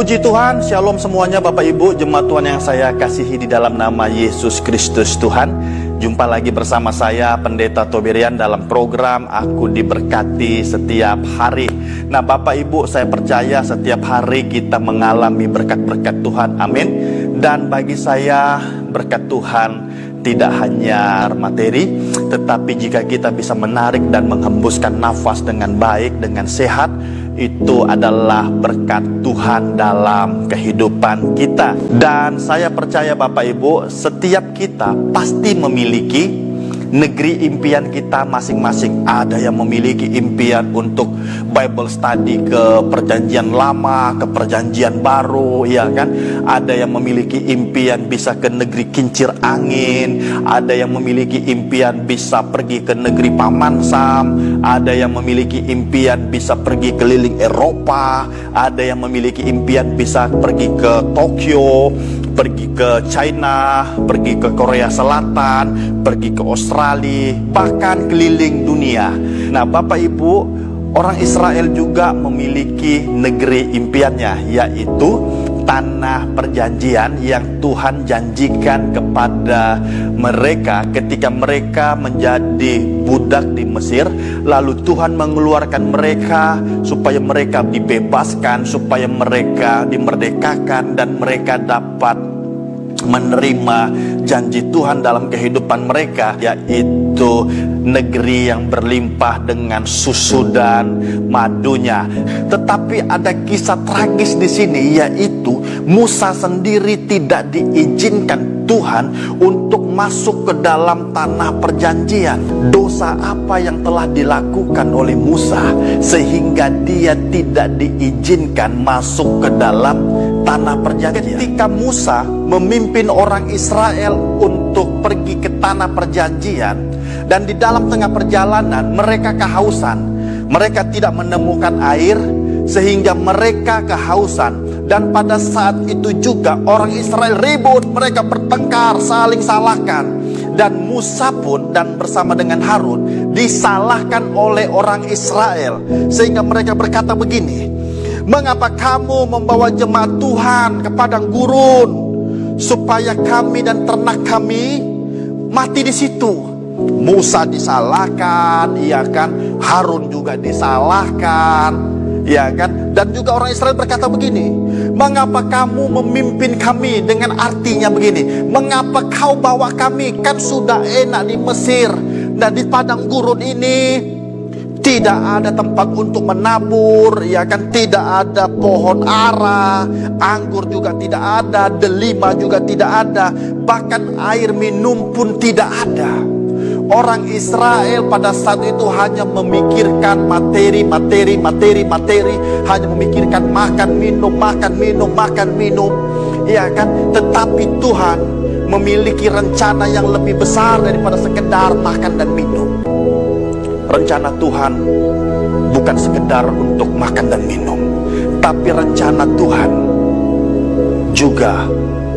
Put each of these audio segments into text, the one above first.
Puji Tuhan, Shalom semuanya Bapak Ibu, jemaat Tuhan yang saya kasihi di dalam nama Yesus Kristus Tuhan. Jumpa lagi bersama saya Pendeta Toberian dalam program Aku Diberkati Setiap Hari. Nah Bapak Ibu, saya percaya setiap hari kita mengalami berkat-berkat Tuhan, amin. Dan bagi saya berkat Tuhan tidak hanya materi, tetapi jika kita bisa menarik dan menghembuskan nafas dengan baik, dengan sehat, itu adalah berkat Tuhan dalam kehidupan kita. Dan saya percaya Bapak Ibu, setiap kita pasti memiliki negeri impian kita masing-masing. Ada yang memiliki impian untuk Bible study ke perjanjian lama, ke perjanjian baru, ya kan? Ada yang memiliki impian bisa ke negeri kincir angin, ada yang memiliki impian bisa pergi ke negeri Paman Sam, ada yang memiliki impian bisa pergi keliling Eropa, ada yang memiliki impian bisa pergi ke Tokyo, pergi ke China, pergi ke Korea Selatan, pergi ke Australia, bahkan keliling dunia. Nah Bapak Ibu, orang Israel juga memiliki negeri impiannya, yaitu tanah perjanjian yang Tuhan janjikan kepada mereka ketika mereka menjadi budak di Mesir. Lalu Tuhan mengeluarkan mereka supaya mereka dibebaskan, supaya mereka dimerdekakan, dan mereka dapat menerima janji Tuhan dalam kehidupan mereka, yaitu negeri yang berlimpah dengan susu dan madunya. Tetapi ada kisah tragis di sini, yaitu Musa sendiri tidak diizinkan Tuhan untuk masuk ke dalam tanah perjanjian. Dosa apa yang telah dilakukan oleh Musa sehingga dia tidak diizinkan masuk ke dalam tanah perjanjian? Ketika Musa memimpin orang Israel untuk pergi ke tanah perjanjian, dan di dalam tengah perjalanan mereka kehausan, mereka tidak menemukan air sehingga mereka kehausan. Dan pada saat itu juga orang Israel ribut, mereka bertengkar, saling salahkan. Dan Musa pun dan bersama dengan Harun disalahkan oleh orang Israel, sehingga mereka berkata begini, "Mengapa kamu membawa jemaat Tuhan ke padang gurun supaya kami dan ternak kami mati di situ?" Musa disalahkan, ya kan? Harun juga disalahkan, ya kan? Dan juga orang Israel berkata begini, "Mengapa kamu memimpin kami?" Dengan artinya begini, mengapa kau bawa kami? Kan sudah enak di Mesir, dan di padang gurun ini tidak ada tempat untuk menabur, ya kan? Tidak ada pohon ara, anggur juga tidak ada, delima juga tidak ada, bahkan air minum pun tidak ada. Orang Israel pada saat itu hanya memikirkan materi, hanya memikirkan makan minum, ya kan? Tetapi Tuhan memiliki rencana yang lebih besar daripada sekedar makan dan minum. Rencana Tuhan bukan sekedar untuk makan dan minum, tapi rencana Tuhan juga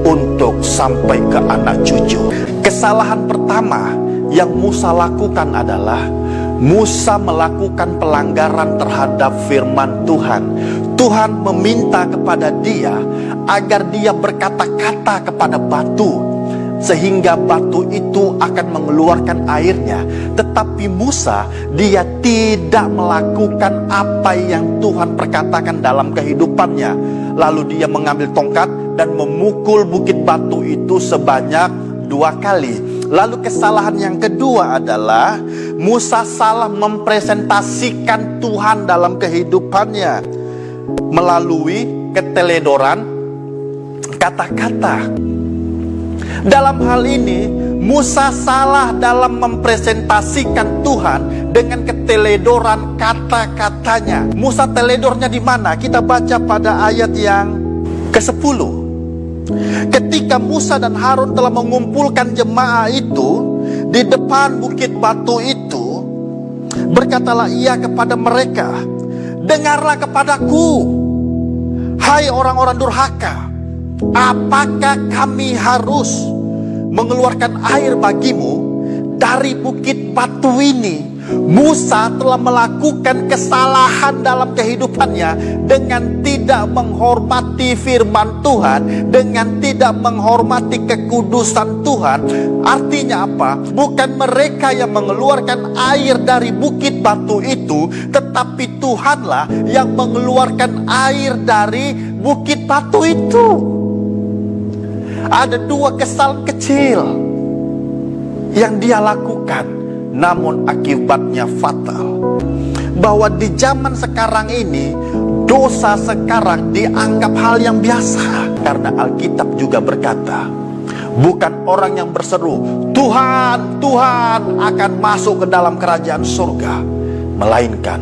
untuk sampai ke anak cucu. Kesalahan pertama yang Musa lakukan adalah Musa melakukan pelanggaran terhadap firman Tuhan. Tuhan meminta kepada dia agar dia berkata-kata kepada batu, sehingga batu itu akan mengeluarkan airnya. Tetapi Musa, dia tidak melakukan apa yang Tuhan perkatakan dalam kehidupannya. Lalu dia mengambil tongkat dan memukul bukit batu itu sebanyak 2 kali. Lalu kesalahan yang kedua adalah Musa salah mempresentasikan Tuhan dalam kehidupannya melalui keteledoran kata-kata. Dalam hal ini Musa salah dalam mempresentasikan Tuhan dengan keteledoran kata-katanya. Musa teledornya di mana? Kita baca pada ayat yang ke-10. Ketika Musa dan Harun telah mengumpulkan jemaah itu di depan bukit batu itu, berkatalah ia kepada mereka, "Dengarlah kepadaku, hai orang-orang durhaka. Apakah kami harus mengeluarkan air bagimu dari bukit batu ini Musa telah melakukan kesalahan dalam kehidupannya dengan tidak menghormati firman Tuhan, dengan tidak menghormati kekudusan Tuhan. Artinya apa? Bukan mereka yang mengeluarkan air dari bukit batu itu, tetapi Tuhanlah yang mengeluarkan air dari bukit batu itu. Ada dua kesalahan kecil yang dia lakukan, namun akibatnya fatal. Bahwa di zaman sekarang ini, dosa sekarang dianggap hal yang biasa. Karena Alkitab juga berkata, bukan orang yang berseru, Tuhan, Tuhan akan masuk ke dalam kerajaan surga, melainkan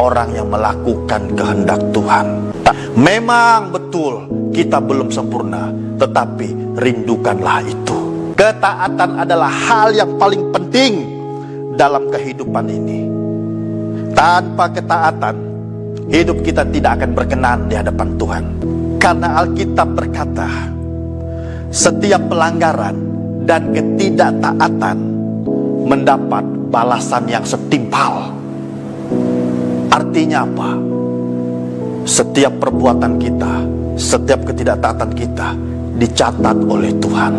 orang yang melakukan kehendak Tuhan. Memang betul kita belum sempurna, tetapi rindukanlah itu. Ketaatan adalah hal yang paling penting dalam kehidupan ini. Tanpa ketaatan, hidup kita tidak akan berkenan di hadapan Tuhan. Karena Alkitab berkata, setiap pelanggaran dan ketidaktaatan mendapat balasan yang setimpal. Artinya apa? Setiap perbuatan kita, setiap ketidaktaatan kita dicatat oleh Tuhan.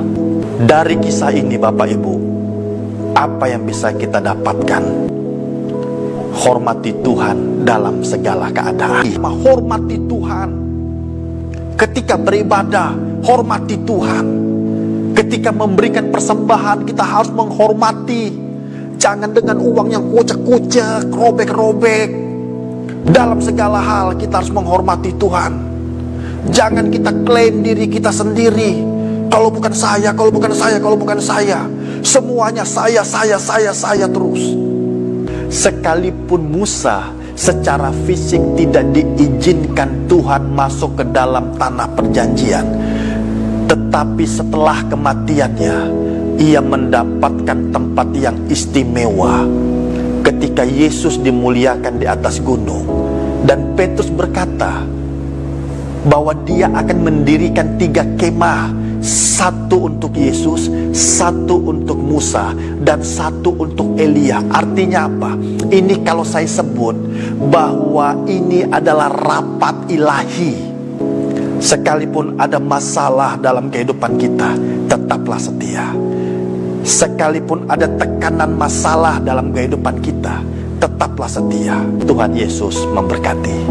Dari kisah ini Bapak Ibu, apa yang bisa kita dapatkan? Hormati Tuhan dalam segala keadaan. Hormati Tuhan. Ketika beribadah, hormati Tuhan. Ketika memberikan persembahan, kita harus menghormati. Jangan dengan uang yang kucek-kucek, robek-robek. Dalam segala hal kita harus menghormati Tuhan. Jangan kita klaim diri kita sendiri. Kalau bukan saya, kalau bukan saya, kalau bukan saya. Semuanya saya terus. Sekalipun Musa secara fisik tidak diizinkan Tuhan masuk ke dalam tanah perjanjian, tetapi setelah kematiannya, ia mendapatkan tempat yang istimewa. Ketika Yesus dimuliakan di atas gunung, dan Petrus berkata bahwa dia akan mendirikan 3 kemah, satu untuk Yesus, satu untuk Musa, dan satu untuk Elia. Artinya apa? Ini kalau saya sebut bahwa ini adalah rapat ilahi. Sekalipun ada masalah dalam kehidupan kita, tetaplah setia. Sekalipun ada tekanan masalah dalam kehidupan kita, tetaplah setia. Tuhan Yesus memberkati.